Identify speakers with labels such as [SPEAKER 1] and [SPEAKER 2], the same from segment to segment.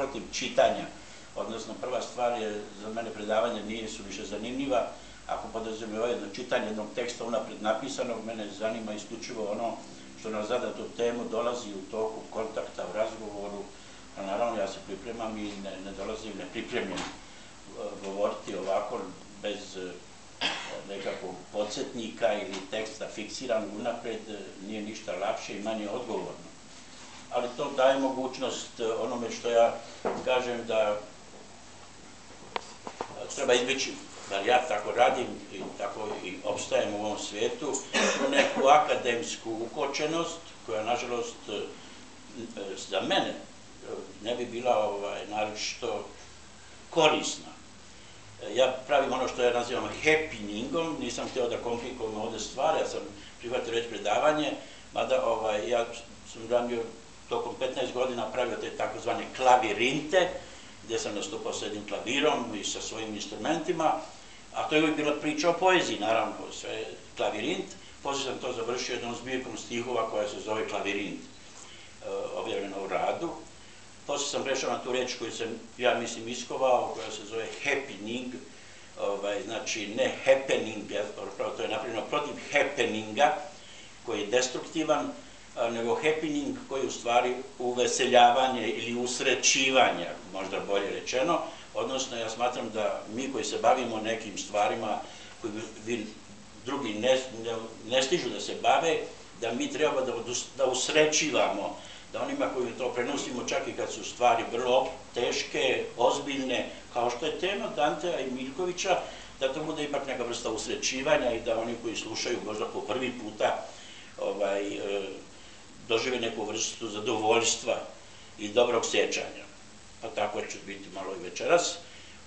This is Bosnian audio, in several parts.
[SPEAKER 1] protiv čitanja, odnosno prva stvar je, za mene predavanje nije suviše zanimljiva, ako podrazumijeva jedno čitanje jednog teksta unapred napisanog, mene zanima isključivo ono što na zadatu temu dolazi u toku kontakta, u razgovoru, a naravno ja se pripremam i ne dolazim nepripremljen govoriti ovako bez nekakvog podsjetnika ili teksta fiksiran unapred, nije ništa lakše i manje odgovorno. Ali to daje mogućnost onome što ja kažem da treba izbjeći, bar ja tako radim i tako i opstajem u ovom svijetu, neku akademsku ukočenost koja, nažalost, za mene ne bi bila naročito korisna. Ja pravim ono što ja nazivam happeningom, nisam htio da komplikujem ovdje stvari, ja sam prihvatio reći predavanje, mada ja sam radio tokom 15 godina pravio te takozvane klavirinte, gdje sam nastupao s jednim klavirom i sa svojim instrumentima, a to je uvijek bila priča o poeziji, naravno, sve klavirint. Poslije sam to završio jednom zbirkom stihova koja se zove Klavirint, objavljena u Radu. Poslije sam prešao na tu reč koju sam, ja mislim, iskovao, koja se zove happening, znači ne happening, to je napravljeno protiv happeninga, koji je destruktivan, nego happening koji je u stvari uveseljavanje ili usrećivanje, možda bolje rečeno, odnosno ja smatram da mi koji se bavimo nekim stvarima koji drugi ne stižu da se bave, da mi treba da usrećivamo, da onima koji to prenosimo čak i kad su stvari vrlo teške, ozbiljne, kao što je tema Dantea i Miljkovića, da to bude ipak neka vrsta usrećivanja i da oni koji slušaju možda po prvi puta dožive neku vrstu zadovoljstva i dobrog sjećanja. Pa tako će biti malo i večeras.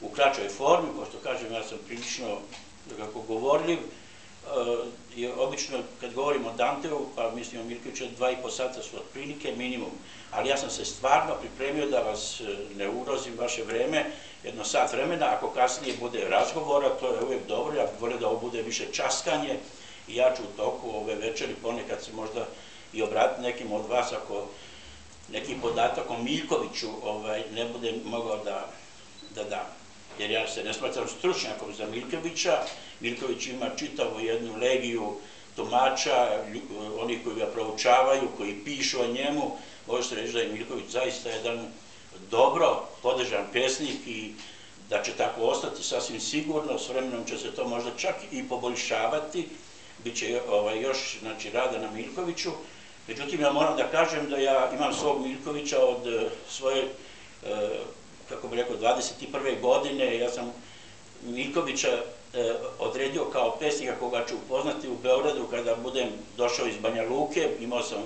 [SPEAKER 1] U kraćoj formi, pošto kažem, ja sam prilično govorljiv, obično kad govorim o Danteu, pa mislim o Miljkoviću, 2,5 sata su otprilike minimum, ali ja sam se stvarno pripremio da vas ne ugrozim vaše vreme, jedno sat vremena, ako kasnije bude razgovora, to je uvijek dobro, ja bih volio da ovo bude više časkanje i ja ću u toku ove večeri ponekad se možda i obratiti nekim od vas ako neki podatak o Miljkoviću ne budem mogao da dam. Jer ja se ne smatram stručnjakom za Miljkovića. Miljković ima čitavu jednu legiju tumača, onih koji ga proučavaju, koji pišu o njemu. Može se reći da je Miljković zaista jedan dobro podržan pjesnik i da će tako ostati sasvim sigurno. S vremenom će se to možda čak i poboljšavati. Biće još rada na Miljkoviću. Međutim, ja moram da kažem da ja imam svog Miljkovića od svoje, kako bih rekao, 21. godine. Ja sam Miljkovića odredio kao pesnika koga ću upoznati u Beogradu kada budem došao iz Banja Luke. Imao sam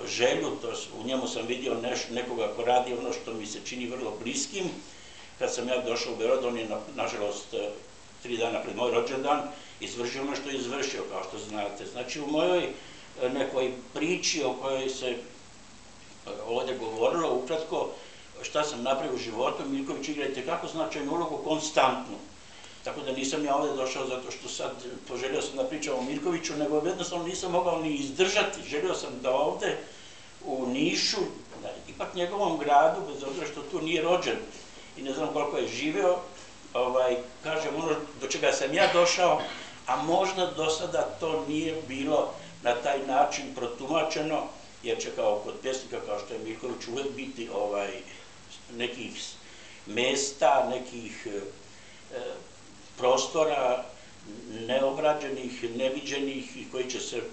[SPEAKER 1] želju, u njemu sam vidio nekoga ko radi ono što mi se čini vrlo bliskim. Kad sam ja došao u Beograd, on je, nažalost, 3 dana pred moj rođendan izvršio ono što je izvršio, kao što znate. Znači, u mojoj nekoj priči o kojoj se ovdje govorilo, ukratko, šta sam napravio u životu, Miljković igra i tekako značajnu ulogu, konstantnu. Tako da nisam ja ovdje došao zato što sad poželio sam da pričam o Miljkoviću, nego jednostavno nisam mogao ni izdržati. Želio sam da ovdje u Nišu, ipak njegovom gradu, bez obzira što tu nije rođen i ne znam koliko je živeo, kažem ono do čega sam ja došao, a možda do sada to nije bilo na taj način protumačeno, jer će kao kod pjesnika, kao što je Miljković, uvijek biti nekih mesta, nekih prostora neobrađenih, neviđenih i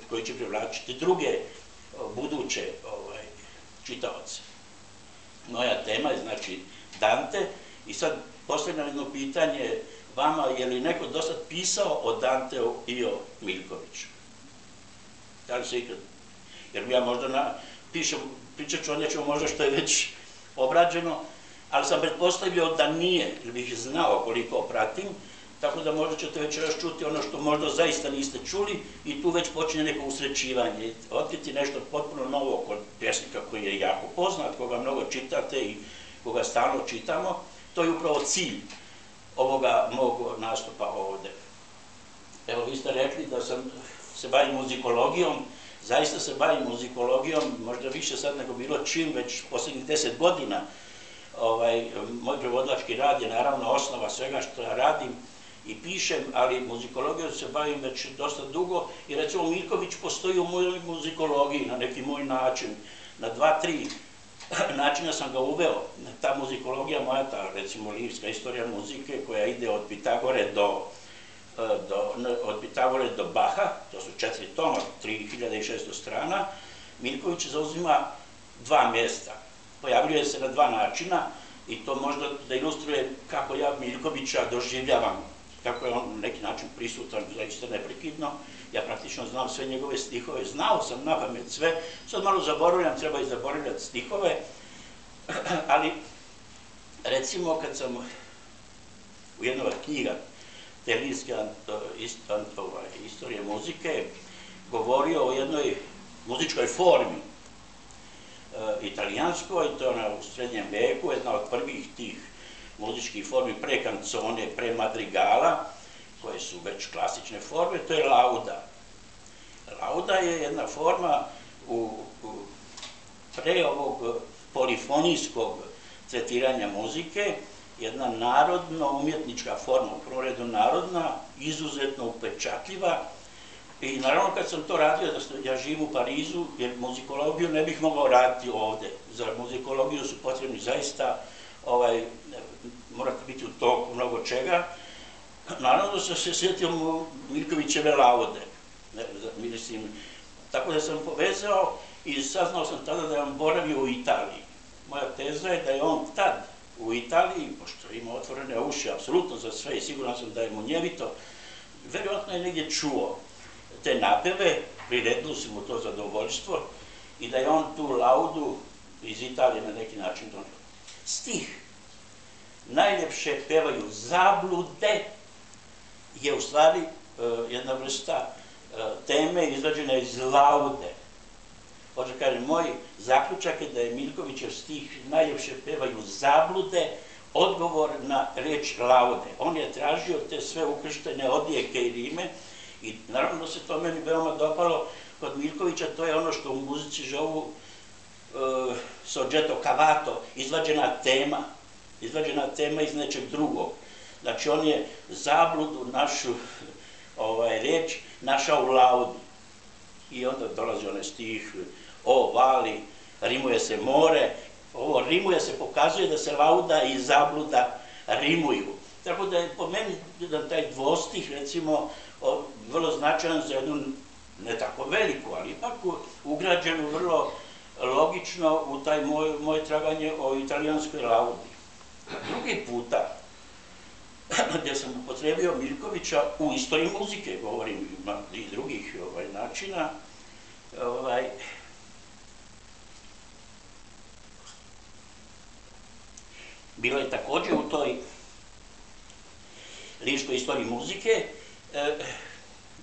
[SPEAKER 1] koji će privlačiti druge buduće čitaoce. Moja tema je znači Dante i sad postavljam jedno pitanje vama, je li neko do sad pisao o Danteu i o Miljkoviću? Da li se ikad? Jer ja možda pričat ću o nečemu možda što je već obrađeno, ali sam pretpostavio da nije, jer bih znao koliko pratim, tako da možda ćete već još čuti ono što možda zaista niste čuli i tu već počinje neko usrećivanje. Otkriti nešto potpuno novo kod pjesnika koji je jako poznat, koga mnogo čitate i koga stalno čitamo. To je upravo cilj ovoga mog nastupa ovde. Evo, vi ste rekli da se bavim muzikologijom. Zaista se bavim muzikologijom, možda više sad nego bilo čim, već posljednjih 10 godina. moj prevodilački rad je naravno osnova svega što ja radim i pišem, ali muzikologijom se bavim već dosta dugo i recimo Miljković postoji u mojoj muzikologiji na neki moj način. Na 2-3 načina sam ga uveo. Ta muzikologija moja, ta recimo lirska istorija muzike koja ide od Pitagore do Baha, to su 4 toma, 3600 strana, Miljković zauzima 2 mjesta. Pojavljuje se na 2 načina i to možda da ilustruje kako ja Miljkovića doživljavam, kako je on na neki način prisutan, zaista neprekidno. Ja praktično znam sve njegove stihove, znao sam napamet sve, sad malo zaboravljam, treba i zaboravljati stihove, ali recimo kad sam u jednoj od knjiga te lirske istorije muzike govorio o jednoj muzičkoj formi italijanskoj, to je ona u srednjem veku, jedna od prvih tih muzičkih formi pre kancone, pre madrigala, koje su već klasične forme, to je lauda. Lauda je jedna forma pre ovog polifonijskog tretiranja muzike, jedna narodno-umjetnička forma, u prvom redu narodna, izuzetno upečatljiva. I naravno kad sam to radio, ja živim u Parizu, jer muzikologiju ne bih mogao raditi ovde. Za muzikologiju su potrebni zaista, morate biti u toku mnogo čega. Naravno da sam se sjetio Miljkovićeve laude. Tako da sam povezao i saznao sam tada da je on boravio u Italiji. Moja teza je da je on tad u Italiji, pošto ima otvorene uši apsolutno za sve i siguran sam da je munjevito, verovatno je negdje čuo te napeve, priredilo se mu to zadovoljstvo i da je on tu laudu iz Italije na neki način donio. Stih najljepše pevaju zablude je u stvari jedna vrsta teme izvađena iz laude. Hoće kažem, moj zaključak je da je Miljkovićev stih najljepše pevaju zablude, odgovor na reč laude. On je tražio te sve ukrštene odjeke i rime i naravno se to meni veoma dopalo kod Miljkovića, to je ono što u muzici zovu soggetto cavato, izvađena tema iz nečeg drugog. Znači on je zabludu, našu reč, našao u laudi. I onda dolazi onaj stih, o vali, rimuje se more, ovo rimuje se, pokazuje da se lauda i zabluda rimuju. Tako da je po meni taj dvostih, recimo, vrlo značajan za jednu, ne tako veliku, ali ipak ugrađenu vrlo logično u taj moje traganje o italijanskoj laudi. Drugi puta, gdje sam upotrebio Miljkovića u istoriji muzike, govorim i drugih načina, bilo je također u toj lirskoj istoriji muzike,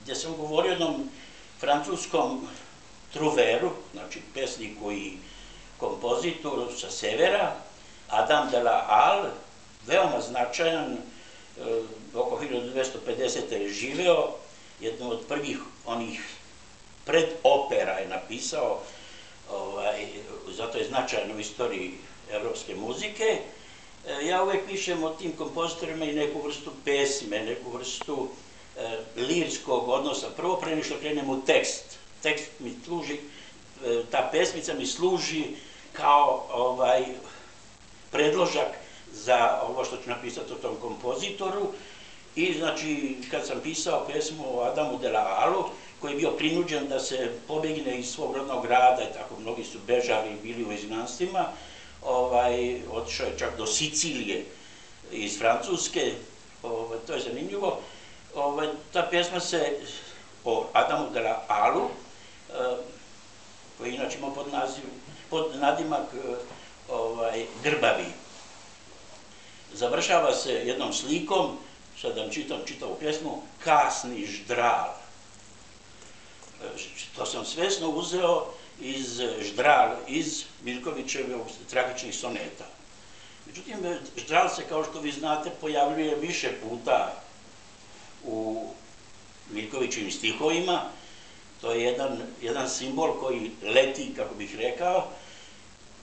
[SPEAKER 1] gdje sam govorio o jednom francuskom truveru, znači pesniku i kompozitoru sa severa, Adam de la Halle, veoma značajan, oko 1250. je živeo, jednu od prvih onih predopera je napisao, zato je značajan u istoriji evropske muzike. Ja uvek pišem o tim kompozitorima i neku vrstu pesme, neku vrstu lirskog odnosa. Prvo pre nego što krenem u tekst. Tekst mi služi, ta pesmica mi služi kao predložak za ovo što ću napisati o tom kompozitoru. I znači, kad sam pisao pesmu o Adamu de la Hallu, koji je bio prinuđen da se pobegne iz svog rodnog grada, i tako mnogi su bežali i bili u izgnanstvima, otišao je čak do Sicilije iz Francuske, to je zanimljivo. Ta pesma se o Adamu de la Hallu, koji inače ima pod nadimak Grbavi. Završava se jednom slikom, sad da vam čitam čitavu pjesmu, Kasni ždral. To sam svesno uzeo iz ždral, iz Miljkovićevih tragičnih soneta. Međutim, ždral se, kao što vi znate, pojavljuje više puta u Miljkovićevim stihovima. To je jedan simbol koji leti, kako bih rekao,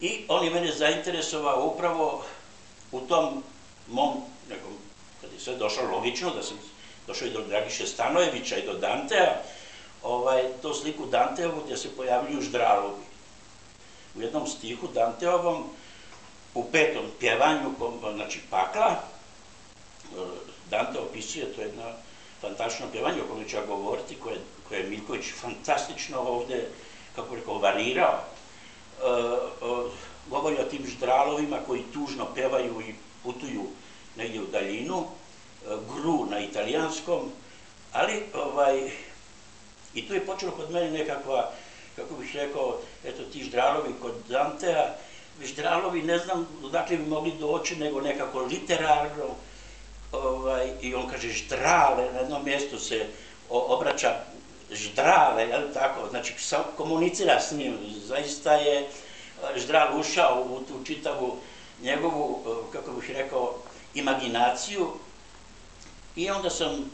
[SPEAKER 1] i on je mene zainteresovao upravo u tom mom nekom, kad je sve došlo logično, da sam došao i do Dragiše Stanojevića i do Dantea, to sliku Danteovu gdje se pojavljuju ždralovi. U jednom stihu Danteovom, u 5. pjevanju, znači Pakla, Dante opisuje, to je jedno fantastično pjevanje o kome ću ja govoriti, koje je Miljković fantastično ovdje, kako rekao, varirao. Govori o tim ždralovima koji tužno pevaju i putuju negdje u daljinu, gru na italijanskom, ali i tu je počelo kod mene nekakva, kako bih rekao, eto ti ždralovi kod Dantea, ždralovi ne znam odakle bi mogli doći, nego nekako literarno, i on kaže ždrale, na jednom mjestu se obraća ždrale, jel tako, znači komunicira s njim, zaista je ždral ušao u tu čitavu njegovu, kako bih rekao, imaginaciju i onda sam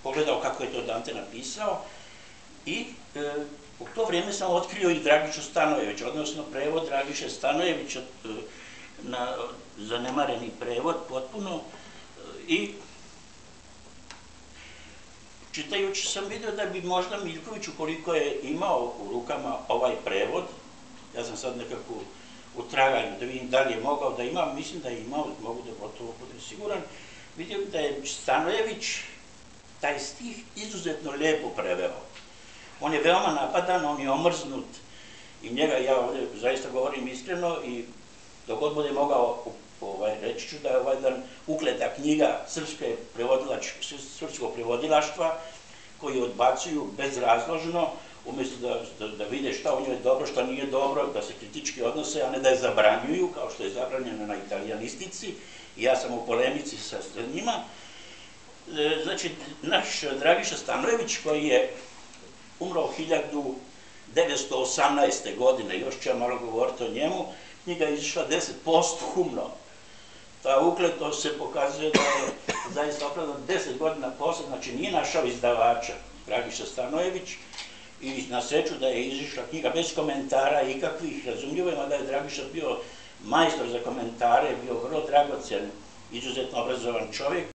[SPEAKER 1] pogledao kako je to Dante napisao i u to vrijeme sam otkrio i Dragišu Stanojevića, odnosno prevod Dragiše Stanojevića, zanemareni prevod potpuno, i čitajući sam vidio da bi možda Miljković, ukoliko je imao u rukama ovaj prevod, ja sam sad nekako u traganju da vidim da li je mogao da ima, mislim da je imao, mogu da gotovo budem siguran, vidim da je Stanojević taj stih izuzetno lijepo preveo. On je veoma napadan, on je omrznut i njega, ja ovdje zaista govorim iskreno i dok god bude mogao, reći ću da je ovaj jedan ukleta knjiga srpskog prevodilaštva koji odbacuju bezrazložno, umjesto da vide šta u njoj je dobro, šta nije dobro, da se kritički odnose, a ne da je zabranjuju, kao što je zabranjeno na italijanistici, i ja sam u polemici sa njima. Znači, naš Dragiša Stanojević, koji je umro 1918. godine, još ću ja malo govoriti o njemu, knjiga je izišla 10 posthumno. Ta ukletost se pokazuje da je zaista opravdan 10 godina posle, znači nije našao izdavača Dragiša Stanojević, i na sreću da je izišla knjiga bez komentara ikakvih, razumljivo je, mada je Dragiša bio majstor za komentare, bio vrlo dragocen, izuzetno obrazovan čovjek.